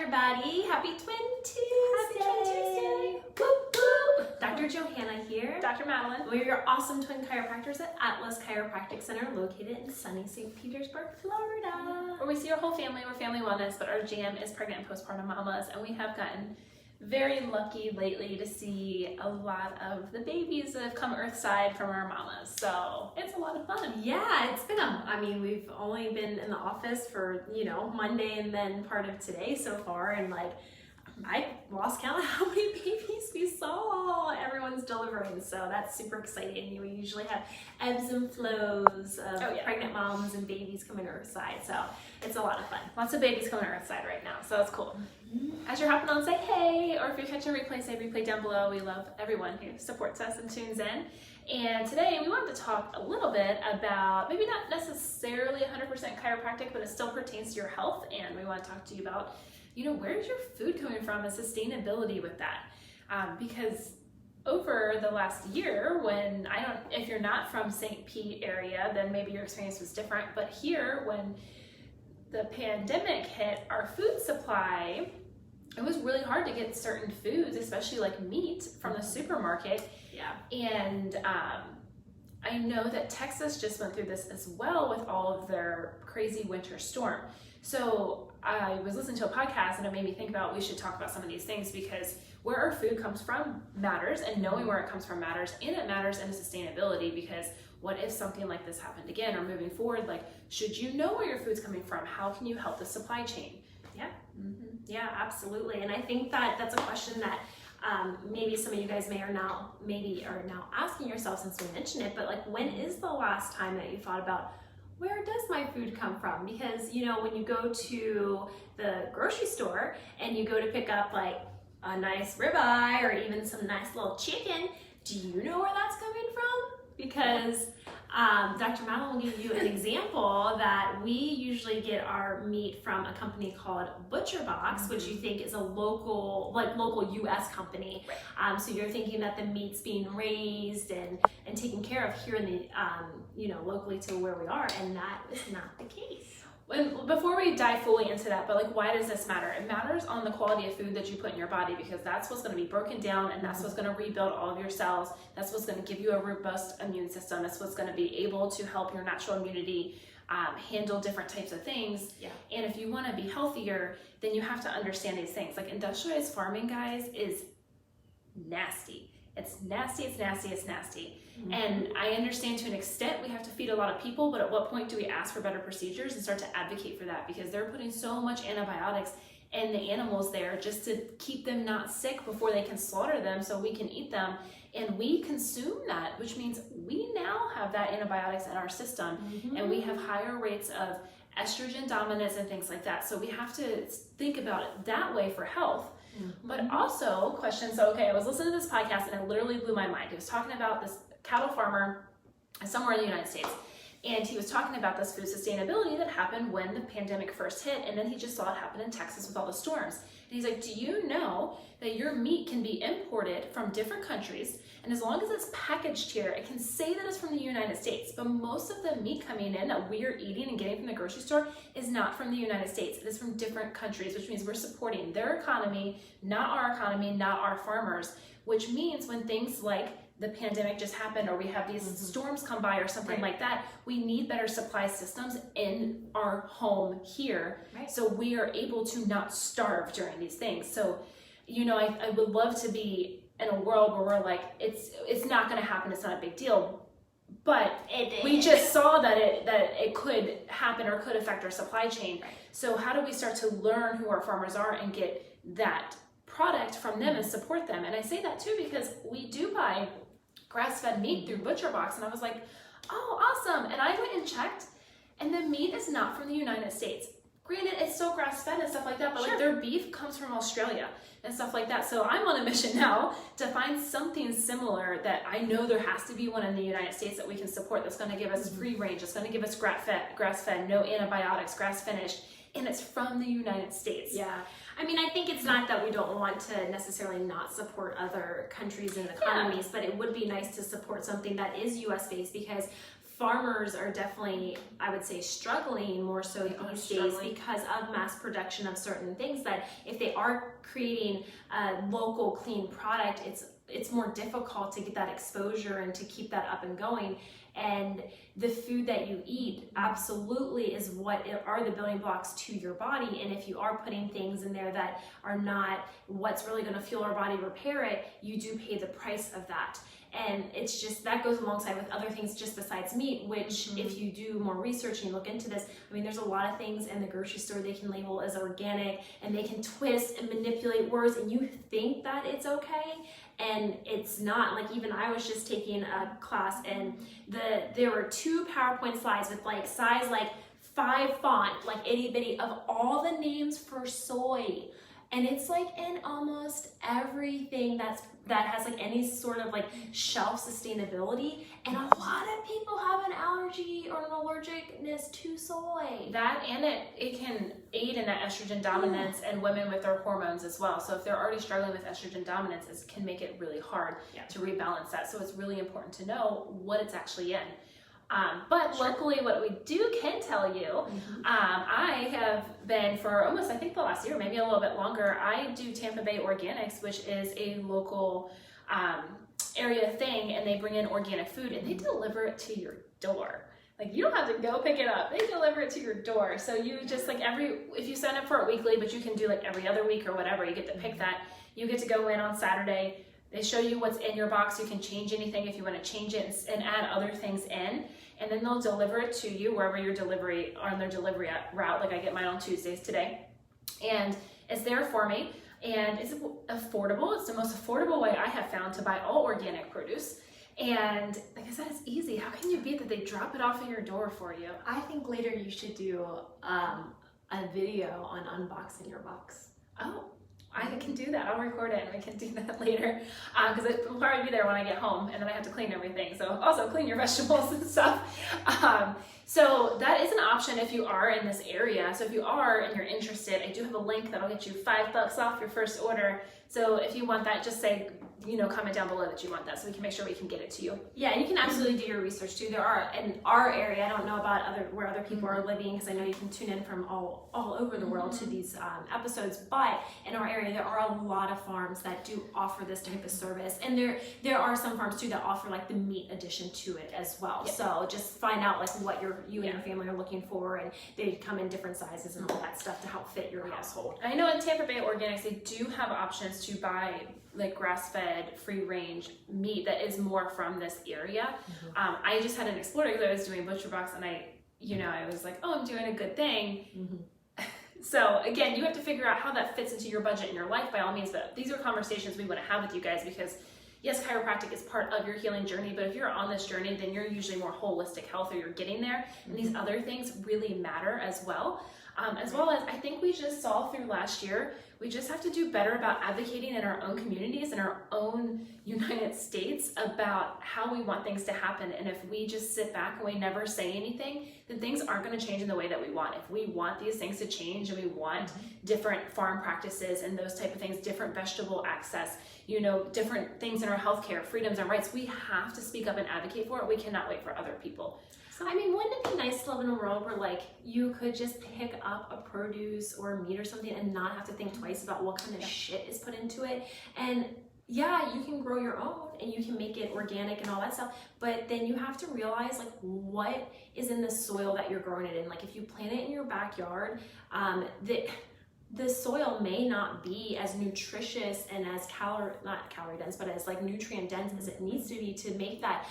everybody. Happy Twin Tuesday. Happy Twin Tuesday. Whoop, whoop. Dr. Johanna here. Dr. Madeline. We're your awesome twin chiropractors at Atlas Chiropractic Center, located in sunny St. Petersburg, Florida. Where we see our whole family, we're family wellness, but our jam is pregnant and postpartum mamas, and we have gotten very lucky lately to see a lot of the babies that have come earthside from our mamas. So it's a lot of fun. Yeah, it's been we've only been in the office for, Monday and then part of today so far, and I lost count of how many babies we saw. Everyone's delivering, so that's super exciting. We usually have ebbs and flows of pregnant moms and babies coming earthside, so it's a lot of fun. Lots of babies coming earthside right now, so it's cool. As you're hopping on, say hey, or if you're catching a replay, say replay down below. We love everyone who supports us and tunes in. And today we wanted to talk a little bit about maybe not necessarily 100% chiropractic, but it still pertains to your health. And we want to talk to you about, where's your food coming from and sustainability with that. Because over the last year, if you're not from St. Pete area, then maybe your experience was different. But here, when the pandemic hit, our food supply, it was really hard to get certain foods, especially like meat, from the supermarket. Yeah. And I know that Texas just went through this as well with all of their crazy winter storm. So I was listening to a podcast and it made me think about we should talk about some of these things, because where our food comes from matters, and knowing where it comes from matters, and it matters in sustainability, because what if something like this happened again, or moving forward, should you know where your food's coming from? How can you help the supply chain? Yeah. Mm-hmm. Yeah, absolutely. And I think that that's a question that maybe some of you guys are now asking yourself, since we mentioned it, but when is the last time that you thought about, where does my food come from? Because, when you go to the grocery store and you go to pick up a nice ribeye or even some nice little chicken, do you know where that's coming from? Because Dr. Madeline will give you an example that we usually get our meat from a company called ButcherBox, which you think is a local U.S. company. Right. So you're thinking that the meat's being raised and taken care of here in the locally to where we are, and that is not the case. And before we dive fully into that, but why does this matter? It matters on the quality of food that you put in your body, because that's what's going to be broken down, and that's what's going to rebuild all of your cells. That's what's going to give you a robust immune system. That's what's going to be able to help your natural immunity handle different types of things. Yeah. And if you want to be healthier, then you have to understand these things. Industrialized farming, guys, is nasty. It's nasty, it's nasty, it's nasty. Mm-hmm. And I understand to an extent we have to feed a lot of people, but at what point do we ask for better procedures and start to advocate for that? Because they're putting so much antibiotics in the animals there just to keep them not sick before they can slaughter them so we can eat them. And we consume that, which means we now have that antibiotics in our system, and we have higher rates of estrogen dominance and things like that. So we have to think about it that way for health. But also questions. So, I was listening to this podcast and it literally blew my mind. He was talking about this cattle farmer somewhere in the United States. And he was talking about this food sustainability that happened when the pandemic first hit. And then he just saw it happen in Texas with all the storms. And he's like, do you know that your meat can be imported from different countries? And as long as it's packaged here, it can say that it's from the United States. But most of the meat coming in that we are eating and getting from the grocery store is not from the United States. It is from different countries, which means we're supporting their economy, not our economy, not our farmers. Which means when things like the pandemic just happened, or we have these storms come by or something like that, we need better supply systems in our home here, so we are able to not starve during these things. So, I would love to be in a world where we're it's not going to happen, it's not a big deal, but we just saw that it could happen or could affect our supply chain. So how do we start to learn who our farmers are and get that product from them and support them? And I say that too because we do buy grass-fed meat through ButcherBox, and I was like, oh, awesome. And I went and checked, and the meat is not from the United States. Granted, it's still grass-fed and stuff like that, but their beef comes from Australia and stuff like that. So I'm on a mission now to find something similar that I know there has to be one in the United States that we can support, that's going to give us free range, that's going to give us grass-fed, no antibiotics, grass-finished, and it's from the United States. Yeah. I think it's not that we don't want to necessarily not support other countries and economies, but it would be nice to support something that is U.S. based, because farmers are definitely, I would say, struggling more so these days because of mass production of certain things, that if they are creating a local clean product, it's more difficult to get that exposure and to keep that up and going. And the food that you eat absolutely is what are the building blocks to your body. And if you are putting things in there that are not what's really going to fuel our body repair it, you do pay the price of that. And it's just, that goes alongside with other things just besides meat, which if you do more research and you look into this, I mean, there's a lot of things in the grocery store they can label as organic, and they can twist and manipulate words, and you think that it's okay, and it's not. Like, even I was just taking a class, and there were 2 PowerPoint slides with like size like 5 font, like itty bitty, of all the names for soy. And it's like in almost everything that has like any sort of like shelf sustainability. And a lot of people have an allergy or an allergicness to soy. That, and it can aid in that estrogen dominance and women with their hormones as well. So if they're already struggling with estrogen dominance, it can make it really hard to rebalance that. So it's really important to know what it's actually in. But luckily, what we can tell you, I have been for almost, I think the last year, maybe a little bit longer, I do Tampa Bay Organics, which is a local area thing, and they bring in organic food and they deliver it to your door. Like, you don't have to go pick it up. They deliver it to your door. So you just like if you sign up for it weekly, but you can do like every other week or whatever, you get to pick that. You get to go in on Saturday. They show you what's in your box. You can change anything if you want to change it and add other things in. And then they'll deliver it to you wherever your delivery, on their delivery route. Like, I get mine on Tuesdays today. And it's there for me. And it's affordable. It's the most affordable way I have found to buy all organic produce. And like I said, it's easy. How can you beat that? They drop it off at your door for you. I think later you should do a video on unboxing your box. Oh, I can do that. I'll record it and we can do that later, because it will probably be there when I get home, and then I have to clean everything. So also clean your vegetables and stuff. So that is an option if you are in this area. So if you are and you're interested, I do have a link that'll get you $5 off your first order. So if you want that, just say, comment down below that you want that, so we can make sure we can get it to you. Yeah, and you can absolutely do your research too. There are, in our area, I don't know about where other people are living, because I know you can tune in from all over the world to these episodes, but in our area there are a lot of farms that do offer this type of service, and there are some farms too that offer like the meat addition to it as well. Yep. So just find out like what you and your family are looking for, and they come in different sizes and all that stuff to help fit your household. I know in Tampa Bay Organics they do have options to buy like grass-fed, free-range meat that is more from this area. I just had an explorer because I was doing Butcher Box, and I was like, oh, I'm doing a good thing. So again, you have to figure out how that fits into your budget and your life, by all means. But these are conversations we want to have with you guys, because yes, chiropractic is part of your healing journey, but if you're on this journey, then you're usually more holistic health, or you're getting there, and these other things really matter as well. As well as, I think we just saw through last year, we just have to do better about advocating in our own communities, in our own United States, about how we want things to happen. And if we just sit back and we never say anything, then things aren't going to change in the way that we want. If we want these things to change, and we want different farm practices and those type of things, different vegetable access, different things in our healthcare, freedoms and rights, we have to speak up and advocate for it. We cannot wait for other people. So, I mean, wouldn't it be nice to live in a world where like you could just pick up a produce or a meat or something and not have to think twice about what kind of shit is put into it? And yeah, you can grow your own and you can make it organic and all that stuff, but then you have to realize like what is in the soil that you're growing it in. Like, if you plant it in your backyard, the soil may not be as nutritious and as not calorie dense, but as like nutrient dense as it needs to be to make that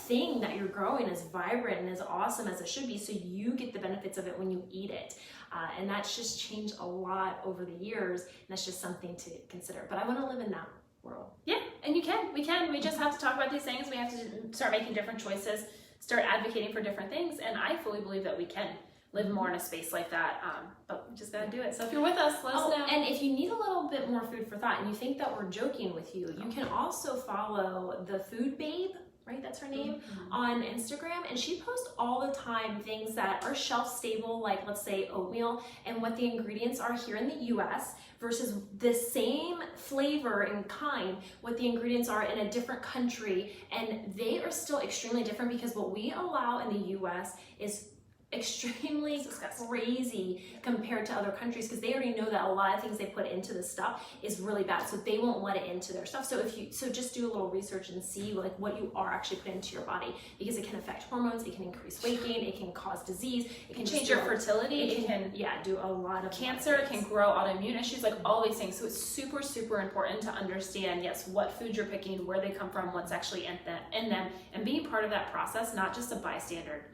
thing that you're growing as vibrant and as awesome as it should be, so you get the benefits of it when you eat it. And that's just changed a lot over the years, and that's just something to consider. But I want to live in that world. Yeah, and we just have to talk about these things. We have to start making different choices, start advocating for different things, and I fully believe that we can live more in a space like that, but we just gotta do it. So if you're with us, let us know. And if you need a little bit more food for thought and you think that we're joking with you, you can also follow the Food Babe right? That's her name, on Instagram, and she posts all the time things that are shelf stable, like let's say oatmeal, and what the ingredients are here in the US versus the same flavor and kind, what the ingredients are in a different country, and they are still extremely different because what we allow in the US is extremely crazy compared to other countries, because they already know that a lot of things they put into the stuff is really bad, so they won't let it into their stuff. So just do a little research and see like what you are actually putting into your body, because it can affect hormones, it can increase weight gain, it can cause disease, it can change your fertility, it can do a lot of cancer, it can grow autoimmune issues, like all these things. So it's super, super important to understand, yes, what food you're picking, where they come from, what's actually in them, and being part of that process, not just a bystander.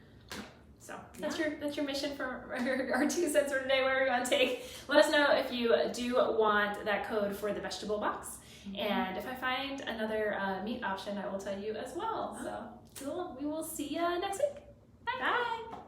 So that's your mission for our 2 cents for today, where we want to take. Let us know if you do want that code for the vegetable box. And if I find another meat option, I will tell you as well. So cool. We will see you next week. Bye. Bye.